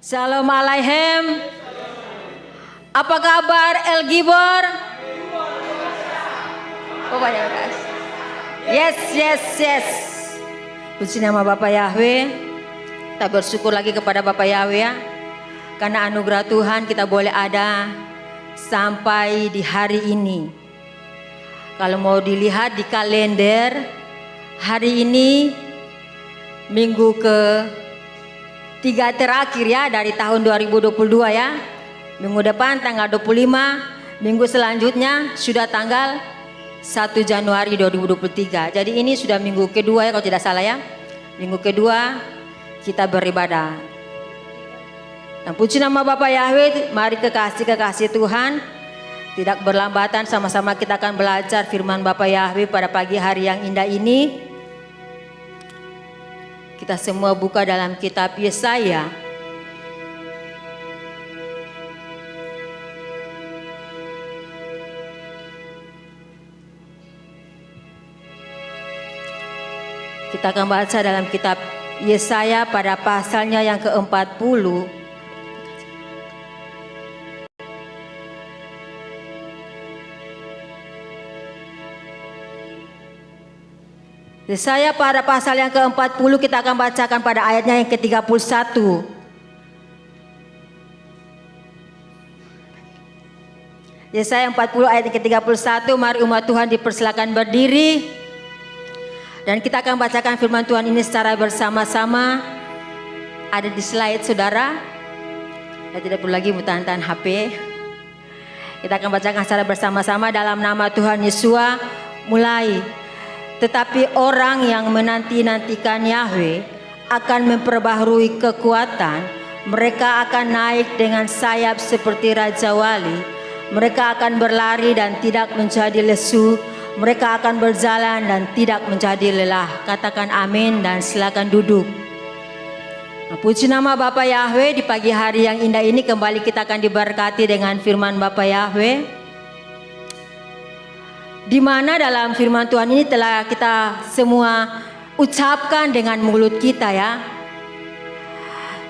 Shalom Aleichem. Apa kabar El Gibor? Oh banyak guys. Yes. Puji nama Bapak Yahweh. Kita bersyukur lagi kepada Bapak Yahweh ya. Karena anugerah Tuhan kita boleh ada sampai di hari ini. Kalau mau dilihat di kalender, hari ini minggu ke-3 terakhir ya dari tahun 2022 ya. Minggu depan tanggal 25, minggu selanjutnya sudah tanggal 1 Januari 2023. Jadi ini sudah minggu kedua ya kalau tidak salah ya. Minggu kedua kita beribadah. Dan puji nama Bapak Yahweh, mari kekasih Tuhan. Tidak berlambatan, sama-sama kita akan belajar firman Bapak Yahweh pada pagi hari yang indah ini. Kita semua buka dalam kitab Yesaya. Kita akan baca dalam kitab Yesaya pada pasalnya yang ke-40. Yesaya pada pasal yang ke-40 kita akan bacakan pada ayatnya yang ke-31. Yesaya 40 ayat yang ke-31, mari umat Tuhan dipersilakan berdiri. Dan kita akan bacakan firman Tuhan ini secara bersama-sama. Ada di slide saudara. Saya tidak perlu lagi tahan HP. Kita akan bacakan secara bersama-sama dalam nama Tuhan Yesus. Mulai. Tetapi orang yang menanti-nantikan Yahweh akan memperbaharui kekuatan. Mereka akan naik dengan sayap seperti Raja Wali. Mereka akan berlari dan tidak menjadi lesu. Mereka akan berjalan dan tidak menjadi lelah. Katakan amin dan silakan duduk. Puji nama Bapak Yahweh, di pagi hari yang indah ini kembali kita akan diberkati dengan firman Bapak Yahweh. Di mana dalam firman Tuhan ini telah kita semua ucapkan dengan mulut kita ya.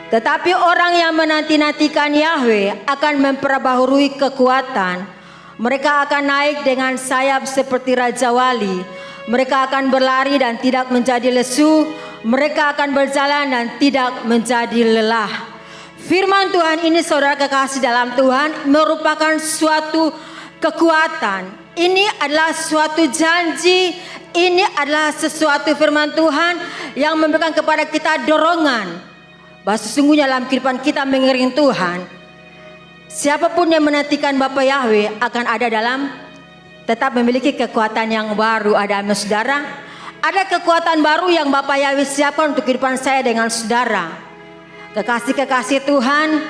Tetapi orang yang menanti-nantikan Yahweh akan memperbaharui kekuatan. Mereka akan naik dengan sayap seperti Raja Wali. Mereka akan berlari dan tidak menjadi lesu. Mereka akan berjalan dan tidak menjadi lelah. Firman Tuhan ini saudara kekasih dalam Tuhan merupakan suatu kekuatan. Ini adalah suatu janji, ini adalah sesuatu firman Tuhan yang memberikan kepada kita dorongan. Bahwa sesungguhnya dalam kehidupan kita mengiring Tuhan, siapapun yang menantikan Bapak Yahweh akan ada dalam tetap memiliki kekuatan yang baru. Ada saudara, ada kekuatan baru yang Bapak Yahweh siapkan untuk kehidupan saya dengan saudara. Kekasih-kekasih Tuhan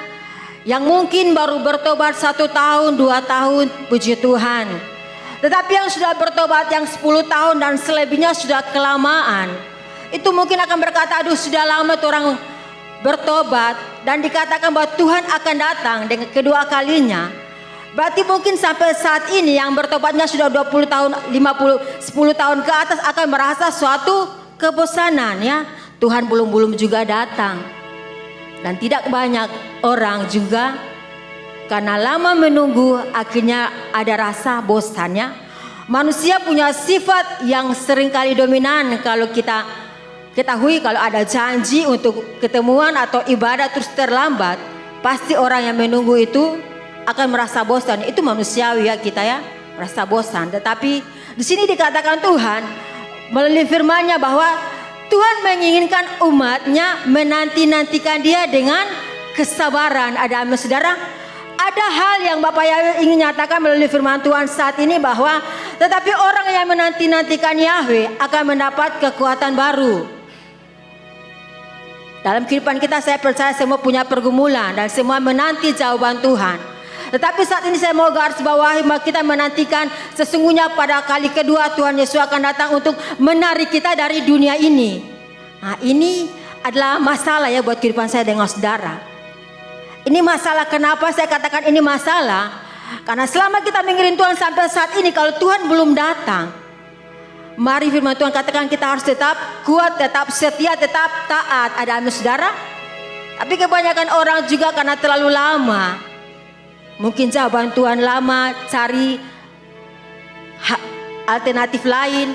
yang mungkin baru bertobat 1 tahun, 2 tahun, puji Tuhan. Tetapi yang sudah bertobat yang 10 tahun dan selebihnya sudah kelamaan. Itu mungkin akan berkata, aduh sudah lama tuh orang bertobat. Dan dikatakan bahwa Tuhan akan datang dengan kedua kalinya. Berarti mungkin sampai saat ini yang bertobatnya sudah 20 tahun, 10 tahun ke atas akan merasa suatu kebosanan ya. Tuhan belum juga datang. Dan tidak banyak orang juga karena lama menunggu akhirnya ada rasa bosannya. Manusia punya sifat yang seringkali dominan. Kalau kita ketahui kalau ada janji untuk ketemuan atau ibadah terus terlambat, pasti orang yang menunggu itu akan merasa bosan. Itu manusiawi ya kita ya, merasa bosan. Tetapi di sini dikatakan Tuhan melalui firman-Nya bahwa Tuhan menginginkan umatnya menanti-nantikan Dia dengan kesabaran. Ada saudara? Ada hal yang Bapak Yahweh ingin nyatakan melalui firman Tuhan saat ini bahwa tetapi orang yang menanti-nantikan Yahweh akan mendapat kekuatan baru. Dalam kehidupan kita saya percaya semua punya pergumulan dan semua menanti jawaban Tuhan. Tetapi saat ini saya mau garis bawahi bahwa kita menantikan sesungguhnya pada kali kedua Tuhan Yesus akan datang untuk menarik kita dari dunia ini. Nah ini adalah masalah ya buat kehidupan saya dengan saudara. Ini masalah, kenapa saya katakan ini masalah? Karena selama kita mengiring Tuhan sampai saat ini, kalau Tuhan belum datang, mari firman Tuhan katakan kita harus tetap kuat, tetap setia, tetap taat. Ada amin saudara? Tapi kebanyakan orang juga karena terlalu lama, mungkin jawaban Tuhan lama, cari alternatif lain.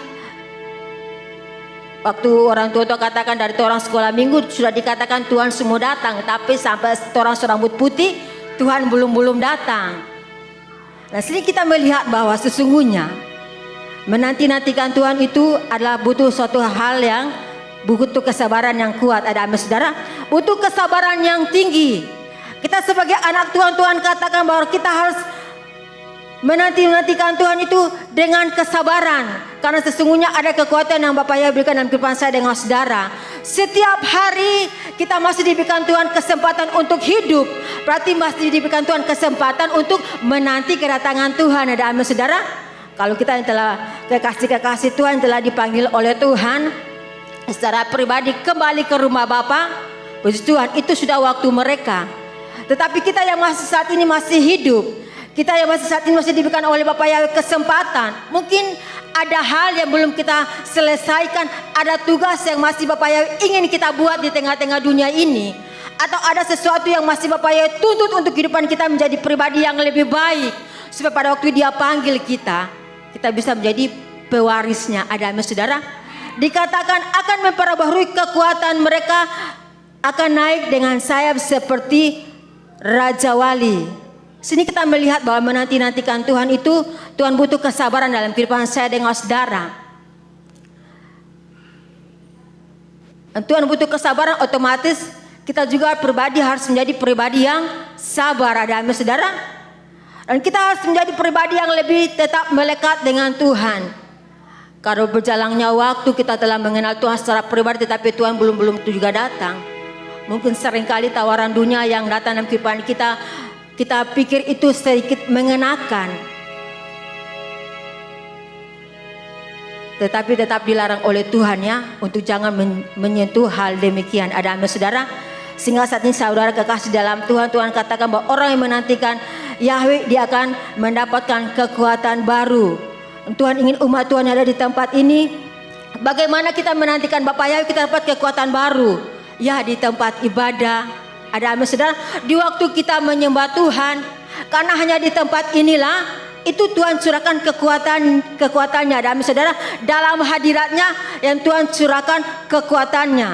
Waktu orang tua katakan dari orang sekolah minggu sudah dikatakan Tuhan semua datang, tapi sampai orang rambut putih Tuhan belum datang. Nah, sini kita melihat bahwa sesungguhnya menanti-nantikan Tuhan itu adalah butuh suatu hal yang butuh kesabaran yang kuat. Ada amin saudara? Butuh kesabaran yang tinggi. Kita sebagai anak Tuhan, Tuhan katakan bahwa kita harus menanti-nantikan Tuhan itu dengan kesabaran. Karena sesungguhnya ada kekuatan yang Bapak Yahya berikan dalam kehidupan saya dengan saudara. Setiap hari kita masih diberikan Tuhan kesempatan untuk hidup. Berarti masih diberikan Tuhan kesempatan untuk menanti kedatangan Tuhan. Ada amin saudara? Kalau kita yang telah kekasih-kekasih Tuhan telah dipanggil oleh Tuhan secara pribadi kembali ke rumah Bapa, puji Tuhan, itu sudah waktu mereka. Tetapi kita yang masih saat ini masih hidup, kita yang masih saat ini masih diberikan oleh Bapak Yahya kesempatan. Mungkin ada hal yang belum kita selesaikan, ada tugas yang masih Bapak Yahya ingin kita buat di tengah-tengah dunia ini, atau ada sesuatu yang masih Bapak Yahya tuntut untuk kehidupan kita menjadi pribadi yang lebih baik, supaya pada waktu Dia panggil kita bisa menjadi pewarisnya. Ada amin saudara? Dikatakan akan memperbaharui kekuatan mereka, akan naik dengan sayap seperti Raja Wali. Sini kita melihat bahwa menanti-nantikan Tuhan itu, Tuhan butuh kesabaran dalam kehidupan saya dengan saudara. Tuhan butuh kesabaran, otomatis kita juga pribadi harus menjadi pribadi yang sabar. Ada amin saudara? Dan kita harus menjadi pribadi yang lebih tetap melekat dengan Tuhan. Kalau berjalannya waktu kita telah mengenal Tuhan secara pribadi, tetapi Tuhan belum juga datang. Mungkin seringkali tawaran dunia yang datang dalam kehidupan kita, kita pikir itu sedikit mengenakan, tetapi tetap dilarang oleh Tuhan ya, untuk jangan menyentuh hal demikian. Ada amin saudara? Sehingga saat ini saudara kekasih dalam Tuhan, Tuhan katakan bahwa orang yang menantikan Yahweh, dia akan mendapatkan kekuatan baru. Tuhan ingin umat Tuhan yang ada di tempat ini, bagaimana kita menantikan Bapak Yahweh, kita dapat kekuatan baru. Ya, di tempat ibadah. Ada amin saudara? Di waktu kita menyembah Tuhan, karena hanya di tempat inilah itu Tuhan curahkan kekuatannya. Ada amin saudara? Dalam hadiratnya yang Tuhan curahkan kekuatannya.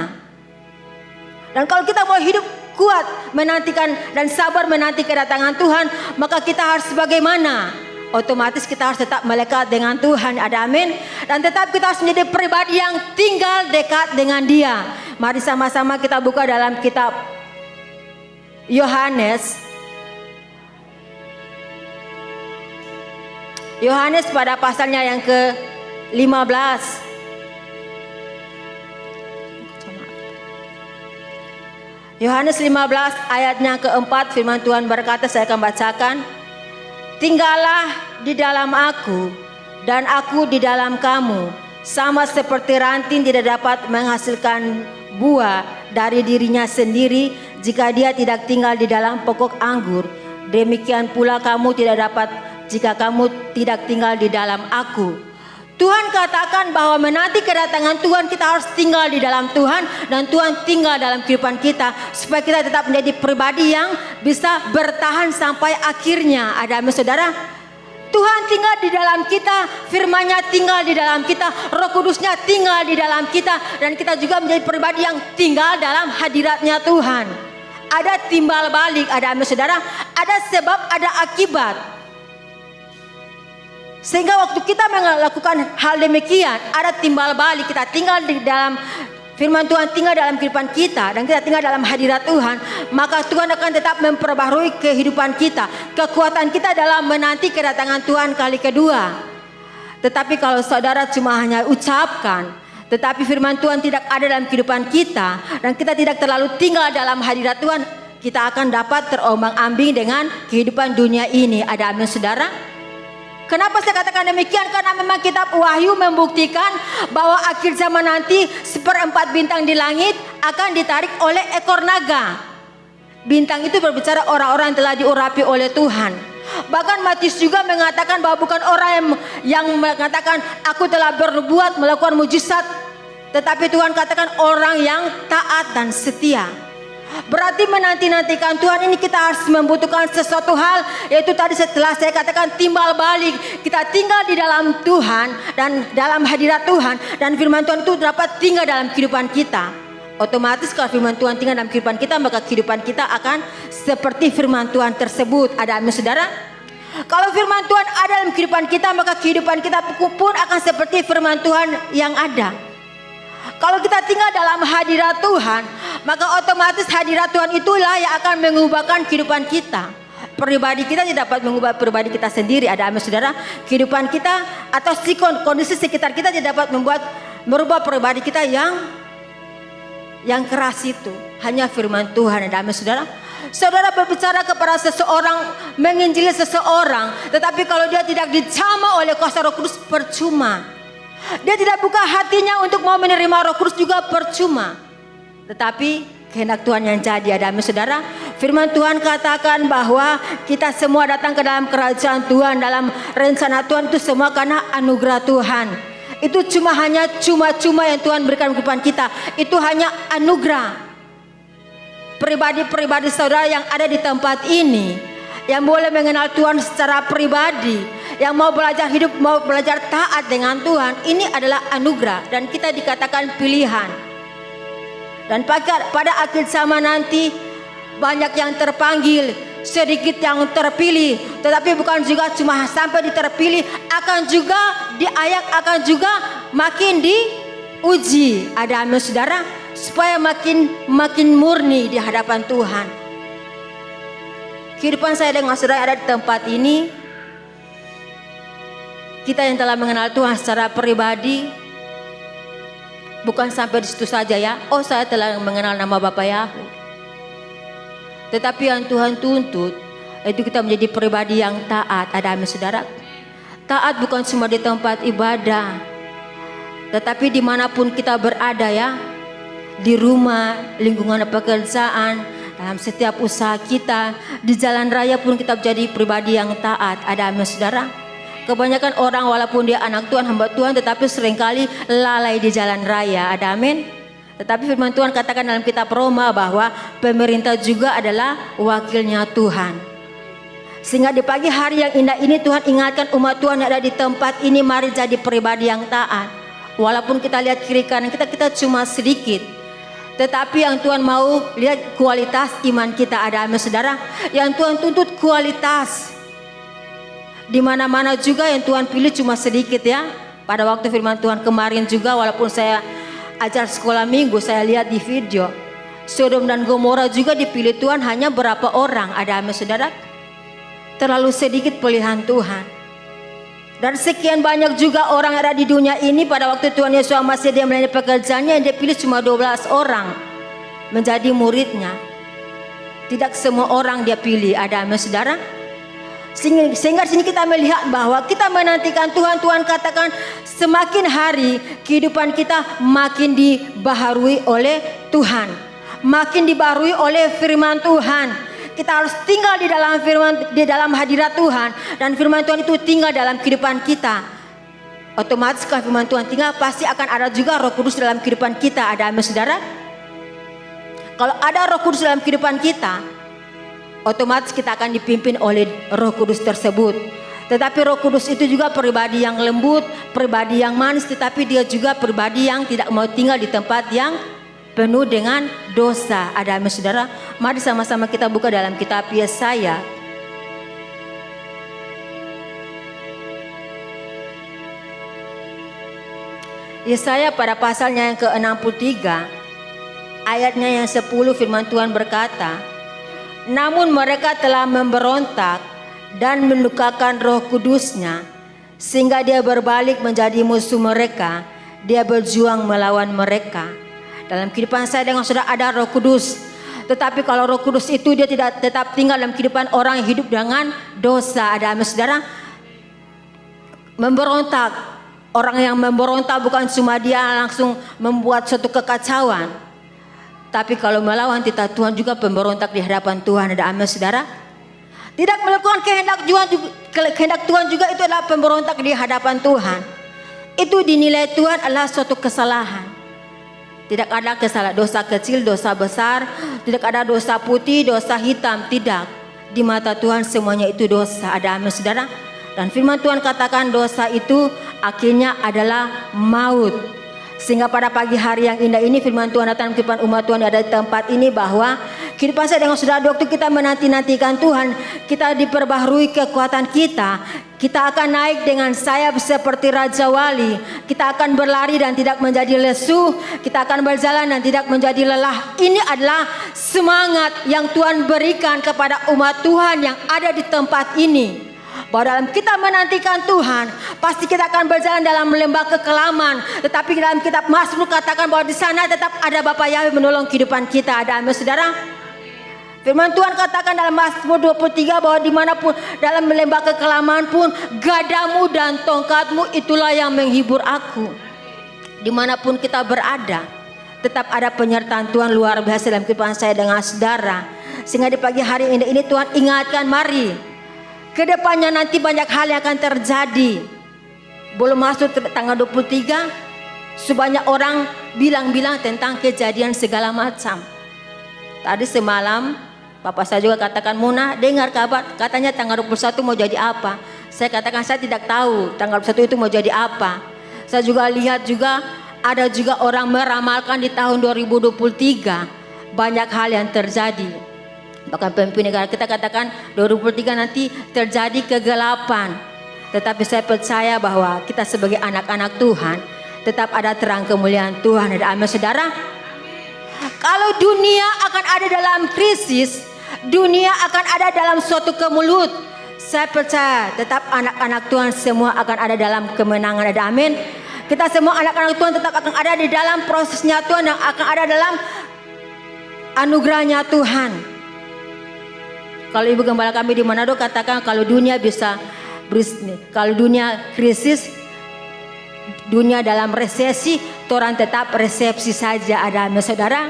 Dan kalau kita mau hidup kuat menantikan dan sabar menanti kedatangan Tuhan, maka kita harus bagaimana? Otomatis kita harus tetap melekat dengan Tuhan. Ada amin? Dan tetap kita harus menjadi pribadi yang tinggal dekat dengan Dia. Mari sama-sama kita buka dalam kitab Yohanes pada pasalnya yang ke-15. Yohanes 15 ayatnya ke-4, firman Tuhan berkata, saya akan bacakan. Tinggallah di dalam aku dan aku di dalam kamu, sama seperti ranting tidak dapat menghasilkan buah dari dirinya sendiri jika dia tidak tinggal di dalam pokok anggur, demikian pula kamu tidak dapat jika kamu tidak tinggal di dalam aku. Tuhan katakan bahwa menanti kedatangan Tuhan kita harus tinggal di dalam Tuhan, dan Tuhan tinggal dalam kehidupan kita supaya kita tetap menjadi pribadi yang bisa bertahan sampai akhirnya. Ada amin saudara? Tuhan tinggal di dalam kita, firman-Nya tinggal di dalam kita, Roh Kudus-Nya tinggal di dalam kita, dan kita juga menjadi pribadi yang tinggal dalam hadirat-Nya Tuhan. Ada timbal balik, ada amin saudara? Ada sebab, ada akibat. Sehingga waktu kita melakukan hal demikian, ada timbal balik. Kita tinggal di dalam firman Tuhan, tinggal dalam kehidupan kita, dan kita tinggal dalam hadirat Tuhan, maka Tuhan akan tetap memperbaharui kehidupan kita, kekuatan kita dalam menanti kedatangan Tuhan kali kedua. Tetapi kalau saudara cuma hanya ucapkan, tetapi firman Tuhan tidak ada dalam kehidupan kita, dan kita tidak terlalu tinggal dalam hadirat Tuhan, kita akan dapat terombang-ambing dengan kehidupan dunia ini. Ada amin saudara? Kenapa saya katakan demikian? Karena memang kitab Wahyu membuktikan bahwa akhir zaman nanti 1/4 bintang di langit akan ditarik oleh ekor naga. Bintang itu berbicara orang-orang yang telah diurapi oleh Tuhan. Bahkan Matius juga mengatakan bahwa bukan orang yang mengatakan aku telah berbuat melakukan mujizat, tetapi Tuhan katakan orang yang taat dan setia. Berarti menanti-nantikan Tuhan ini kita harus membutuhkan sesuatu hal, yaitu tadi setelah saya katakan timbal balik. Kita tinggal di dalam Tuhan dan dalam hadirat Tuhan, dan firman Tuhan itu dapat tinggal dalam kehidupan kita. Otomatis kalau firman Tuhan tinggal dalam kehidupan kita, maka kehidupan kita akan seperti firman Tuhan tersebut. Ada amin saudara? Kalau firman Tuhan ada dalam kehidupan kita, maka kehidupan kita pun akan seperti firman Tuhan yang ada. Kalau kita tinggal dalam hadirat Tuhan, maka otomatis hadirat Tuhan itulah yang akan mengubahkan kehidupan kita. Pribadi kita tidak dapat mengubah pribadi kita sendiri. Ada amin saudara? Kehidupan kita atau kondisi sekitar kita tidak dapat merubah pribadi kita yang keras itu. Hanya firman Tuhan. Ada amin saudara? Saudara berbicara kepada seseorang, menginjili seseorang, tetapi kalau dia tidak dijamah oleh kuasa Roh Kudus, percuma. Dia tidak buka hatinya untuk mau menerima Roh Kudus, juga percuma. Tetapi kehendak Tuhan yang jadi. Ada amin saudara? Firman Tuhan katakan bahwa kita semua datang ke dalam kerajaan Tuhan, dalam rencana Tuhan itu semua karena anugerah Tuhan. Itu hanya cuma yang Tuhan berikan kehidupan kita. Itu hanya anugerah. Pribadi-pribadi saudara yang ada di tempat ini, yang boleh mengenal Tuhan secara pribadi, yang mau belajar hidup, mau belajar taat dengan Tuhan, ini adalah anugerah dan kita dikatakan pilihan. Dan pada akhir zaman nanti banyak yang terpanggil, sedikit yang terpilih. Tetapi bukan juga cuma sampai terpilih, akan juga diayak, akan juga makin diuji. Ada amin saudara? Supaya makin murni di hadapan Tuhan. Kehidupan saya dengan saudara ada di tempat ini, kita yang telah mengenal Tuhan secara pribadi, bukan sampai di situ saja ya. Oh, saya telah mengenal nama Bapa Yahweh. Tetapi yang Tuhan tuntut itu kita menjadi pribadi yang taat. Ada amin saudara? Taat bukan cuma di tempat ibadah, tetapi dimanapun kita berada ya. Di rumah, lingkungan pekerjaan, dalam setiap usaha kita, di jalan raya pun kita menjadi pribadi yang taat. Ada amin saudara? Kebanyakan orang walaupun dia anak Tuhan, hamba Tuhan, tetapi seringkali lalai di jalan raya. Ada amin? Tetapi firman Tuhan katakan dalam kitab Roma bahwa pemerintah juga adalah wakilnya Tuhan. Sehingga di pagi hari yang indah ini Tuhan ingatkan umat Tuhan yang ada di tempat ini, mari jadi pribadi yang taat. Walaupun kita lihat kiri kanan kita cuma sedikit, tetapi yang Tuhan mau lihat kualitas iman kita. Ada amin saudara? Yang Tuhan tuntut kualitas. Di mana-mana juga yang Tuhan pilih cuma sedikit ya. Pada waktu firman Tuhan kemarin juga, walaupun saya ajar sekolah minggu, saya lihat di video, Sodom dan Gomora juga dipilih Tuhan hanya berapa orang. Ada amin saudara? Terlalu sedikit pilihan Tuhan. Dan sekian banyak juga orang yang ada di dunia ini, pada waktu Tuhan Yesus masih dia melayani pekerjaannya, yang dia pilih cuma 12 orang menjadi muridnya. Tidak semua orang dia pilih. Ada amin saudara? Sehingga sini kita melihat bahwa kita menantikan Tuhan. Tuhan katakan semakin hari kehidupan kita makin dibaharui oleh Tuhan, makin dibaharui oleh firman Tuhan. Kita harus tinggal di dalam hadirat Tuhan, dan firman Tuhan itu tinggal dalam kehidupan kita. Otomatis kalau firman Tuhan tinggal, pasti akan ada juga Roh Kudus dalam kehidupan kita. Ada amin saudara? Kalau ada Roh Kudus dalam kehidupan kita, otomatis kita akan dipimpin oleh Roh Kudus tersebut. Tetapi Roh Kudus itu juga pribadi yang lembut, pribadi yang manis, tetapi dia juga pribadi yang tidak mau tinggal di tempat yang penuh dengan dosa. Ada amin saudara? Mari sama-sama kita buka dalam kitab Yesaya. Yesaya pada pasalnya yang ke-63, ayatnya yang 10, firman Tuhan berkata, namun mereka telah memberontak dan melukakan Roh Kudusnya, sehingga dia berbalik menjadi musuh mereka. Dia berjuang melawan mereka. Dalam kehidupan saya dengan saudara ada Roh Kudus. Tetapi kalau Roh Kudus itu dia tidak tetap tinggal dalam kehidupan orang yang hidup dengan dosa. Ada amin saudara? Memberontak. Orang yang memberontak bukan cuma dia langsung membuat suatu kekacauan, tapi kalau melawan titah Tuhan juga pemberontak di hadapan Tuhan. Ada amin saudara? Tidak melakukan kehendak Tuhan juga itu adalah pemberontak di hadapan Tuhan. Itu dinilai Tuhan adalah suatu kesalahan. Tidak ada kesalahan, dosa kecil, dosa besar, tidak ada dosa putih, dosa hitam, tidak. Di mata Tuhan semuanya itu dosa. Ada amin saudara? Dan firman Tuhan katakan dosa itu akhirnya adalah maut. Sehingga pada pagi hari yang indah ini firman Tuhan datang kehidupan umat Tuhan yang ada di tempat ini, bahwa kehidupan saya dengan saudara, waktu kita menanti-nantikan Tuhan, kita diperbaharui kekuatan kita. Kita akan naik dengan sayap seperti Raja Wali. Kita akan berlari dan tidak menjadi lesu. Kita akan berjalan dan tidak menjadi lelah. Ini adalah semangat yang Tuhan berikan kepada umat Tuhan yang ada di tempat ini. Bahwa dalam kita menantikan Tuhan, pasti kita akan berjalan dalam lembah kekelaman. Tetapi dalam kitab Mazmur katakan bahwa di sana tetap ada Bapa Yahweh menolong kehidupan kita. Ada amin saudara? Firman Tuhan katakan dalam Mazmur 23 bahwa dimanapun dalam lembah kekelaman pun, gadamu dan tongkatmu itulah yang menghibur aku. Dimanapun kita berada, tetap ada penyertaan Tuhan luar biasa dalam kehidupan saya dengan saudara. Sehingga di pagi hari ini Tuhan ingatkan, mari kedepannya nanti banyak hal yang akan terjadi. Belum masuk tanggal 23, sebanyak orang bilang-bilang tentang kejadian segala macam. Tadi semalam Bapak saya juga katakan, Muna dengar kabar katanya tanggal 21 mau jadi apa. Saya katakan saya tidak tahu tanggal 21 itu mau jadi apa. Saya juga lihat juga ada juga orang meramalkan di tahun 2023 banyak hal yang terjadi. Bahkan pemimpin negara kita katakan 2023 nanti terjadi kegelapan. Tetapi saya percaya bahwa kita sebagai anak-anak Tuhan tetap ada terang kemuliaan Tuhan. Ada amin saudara? Kalau dunia akan ada dalam krisis, dunia akan ada dalam suatu kemulut, saya percaya tetap anak-anak Tuhan semua akan ada dalam kemenangan. Ada amin? Kita semua anak-anak Tuhan tetap akan ada di dalam prosesnya Tuhan, yang akan ada dalam anugerahnya Tuhan. Kalau ibu gembala kami di Manado katakan kalau dunia bisa kalau dunia krisis, dunia dalam resesi, orang tetap resepsi saja. Ada saudara?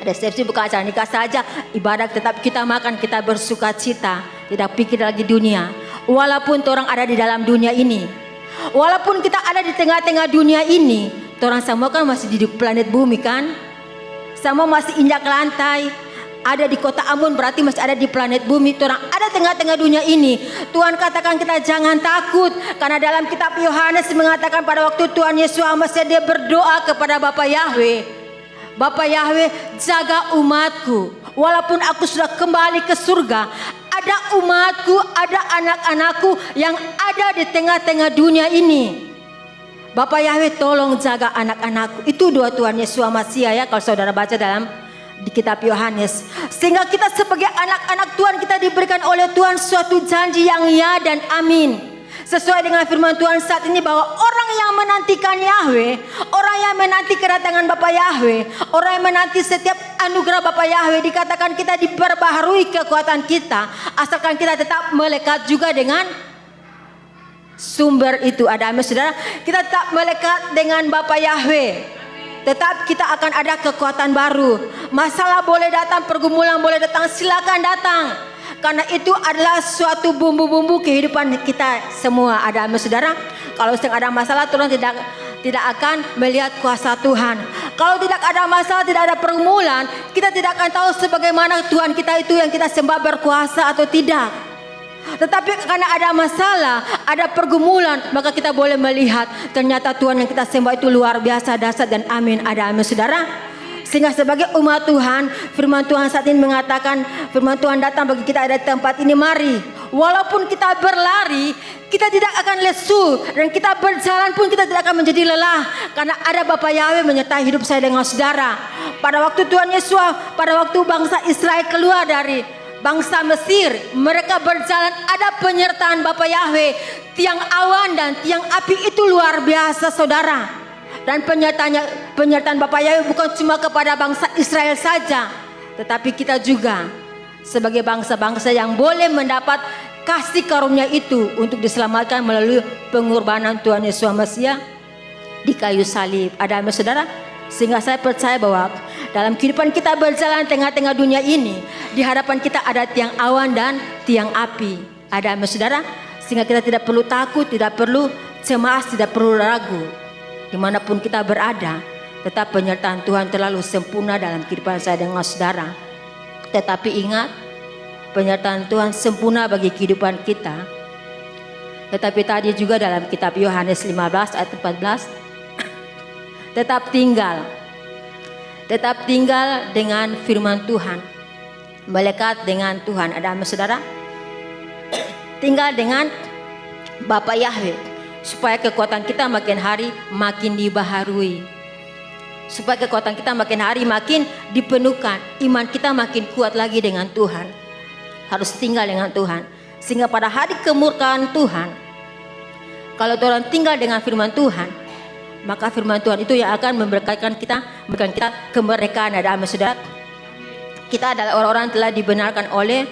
Resepsi bukan acara nikah saja, ibadat tetap kita makan, kita bersuka cita, tidak pikir lagi dunia. Walaupun orang ada di dalam dunia ini, walaupun kita ada di tengah-tengah dunia ini, orang semua kan masih di planet bumi kan? Semua masih injak lantai. Ada di kota Amun berarti masih ada di planet bumi. Orang ada tengah-tengah dunia ini. Tuhan katakan kita jangan takut, karena dalam kitab Yohanes mengatakan pada waktu Tuhan Yesus Hamasa dia berdoa kepada Bapa Yahweh, Bapa Yahweh jaga umatku, walaupun aku sudah kembali ke surga, ada umatku, ada anak-anakku yang ada di tengah-tengah dunia ini. Bapa Yahweh tolong jaga anak-anakku. Itu doa Tuhan Yesus Hamasa ya, kalau saudara baca dalam di kitab Yohanes. Sehingga kita sebagai anak-anak Tuhan, kita diberikan oleh Tuhan suatu janji yang ya dan amin. Sesuai dengan firman Tuhan saat ini bahwa orang yang menantikan Yahweh, orang yang menanti kedatangan Bapa Yahweh, orang yang menanti setiap anugerah Bapa Yahweh, dikatakan kita diperbaharui kekuatan kita, asalkan kita tetap melekat juga dengan sumber itu. Ada amin saudara? Kita tetap melekat dengan Bapa Yahweh, tetap kita akan ada kekuatan baru. Masalah boleh datang, pergumulan boleh datang, silakan datang. Karena itu adalah suatu bumbu-bumbu kehidupan kita semua. Ada amin saudara? Kalau sedang ada masalah, Tuhan tidak akan melihat kuasa Tuhan. Kalau tidak ada masalah, tidak ada pergumulan, kita tidak akan tahu sebagaimana Tuhan kita itu yang kita sembah berkuasa atau tidak. Tetapi karena ada masalah, ada pergumulan, maka kita boleh melihat ternyata Tuhan yang kita sembah itu luar biasa, dahsyat dan amin. Ada amin saudara? Sehingga sebagai umat Tuhan, firman Tuhan saat ini mengatakan, firman Tuhan datang bagi kita ada di tempat ini, mari walaupun kita berlari, kita tidak akan lesu, dan kita berjalan pun kita tidak akan menjadi lelah, karena ada Bapa Yahweh menyertai hidup saya dengan saudara. Pada waktu Tuhan Yesus, pada waktu bangsa Israel keluar dari bangsa Mesir, mereka berjalan, ada penyertaan Bapa Yahweh, tiang awan dan tiang api itu luar biasa saudara. Dan penyertaan Bapa Yahweh bukan cuma kepada bangsa Israel saja, tetapi kita juga sebagai bangsa-bangsa yang boleh mendapat kasih karunia itu untuk diselamatkan melalui pengorbanan Tuhan Yesus Mesias di kayu salib. Ada amin saudara? Sehingga saya percaya bahwa dalam kehidupan kita berjalan tengah-tengah dunia ini, di hadapan kita ada tiang awan dan tiang api. Ada amin saudara? Sehingga kita tidak perlu takut, tidak perlu cemas, tidak perlu ragu. Dimanapun kita berada, Tetap penyertaan Tuhan terlalu sempurna dalam kehidupan saya dengan saudara. Tetapi ingat, penyertaan Tuhan sempurna bagi kehidupan kita. Tetapi tadi juga dalam kitab Yohanes 15 ayat 14, tetap tinggal dengan firman Tuhan, melekat dengan Tuhan. Ada amin saudara? Tinggal dengan Bapa Yahweh, supaya kekuatan kita makin hari makin dibaharui, supaya kekuatan kita makin hari makin dipenuhkan, iman kita makin kuat lagi dengan Tuhan. Harus tinggal dengan Tuhan, sehingga pada hari kemurkaan Tuhan, kalau orang tinggal dengan firman Tuhan, maka firman Tuhan itu yang akan memberikan kita kemerdekaan. Ada amin saudara? Kita adalah orang-orang telah dibenarkan oleh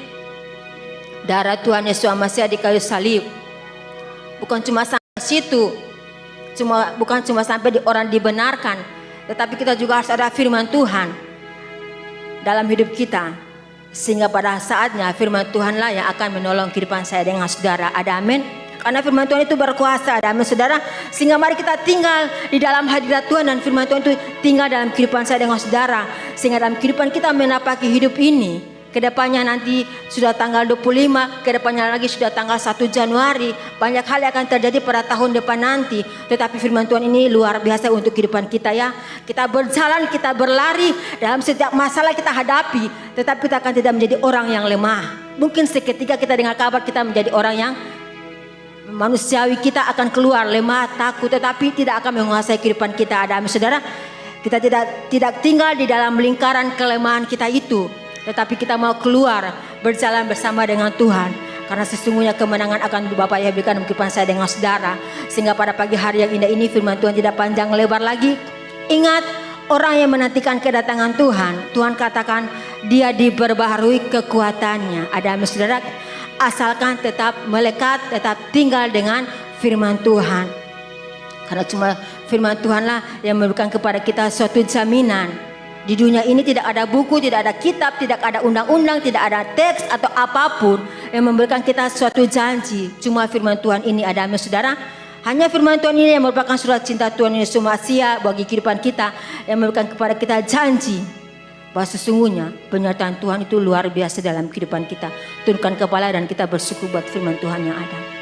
darah Tuhan Yesus Masihi di kayu salib. Bukan cuma sampai situ, bukan cuma sampai orang dibenarkan, tetapi kita juga harus ada firman Tuhan dalam hidup kita, sehingga pada saatnya firman Tuhanlah yang akan menolong kehidupan saya dengan saudara. Ada amin? Karena firman Tuhan itu berkuasa. Ada amin saudara? Sehingga mari kita tinggal di dalam hadirat Tuhan, dan firman Tuhan itu tinggal dalam kehidupan saya dengan saudara, sehingga dalam kehidupan kita menapaki hidup ini. Kedepannya nanti sudah tanggal 25, kedepannya lagi sudah tanggal 1 Januari. Banyak hal yang akan terjadi pada tahun depan nanti. Tetapi firman Tuhan ini luar biasa untuk kehidupan kita ya. Kita berjalan, kita berlari dalam setiap masalah kita hadapi. Tetapi kita akan tidak menjadi orang yang lemah. Mungkin seketika kita dengar kabar kita menjadi orang yang manusiawi, kita akan keluar lemah, takut, tetapi tidak akan menguasai kehidupan kita. Ada amin saudara? Kita tidak tinggal di dalam lingkaran kelemahan kita itu, tetapi kita mau keluar berjalan bersama dengan Tuhan. Karena sesungguhnya kemenangan akan Bapak yang berikan kehidupan saya dengan saudara. Sehingga pada pagi hari yang indah ini firman Tuhan tidak panjang lebar lagi. Ingat, orang yang menantikan kedatangan Tuhan, Tuhan katakan dia diperbaharui kekuatannya. Ada amin saudara? Asalkan tetap melekat, tetap tinggal dengan firman Tuhan. Karena cuma firman Tuhanlah yang memberikan kepada kita suatu jaminan. Di dunia ini tidak ada buku, tidak ada kitab, tidak ada undang-undang, tidak ada teks atau apapun yang memberikan kita suatu janji. Cuma firman Tuhan ini. Ada amin saudara? Hanya firman Tuhan ini yang merupakan surat cinta Tuhan Yesus Masihi bagi kehidupan kita, yang memberikan kepada kita janji bahwa sesungguhnya penyertaan Tuhan itu luar biasa dalam kehidupan kita. Tundukkan kepala dan kita bersyukur buat firman Tuhan yang ada.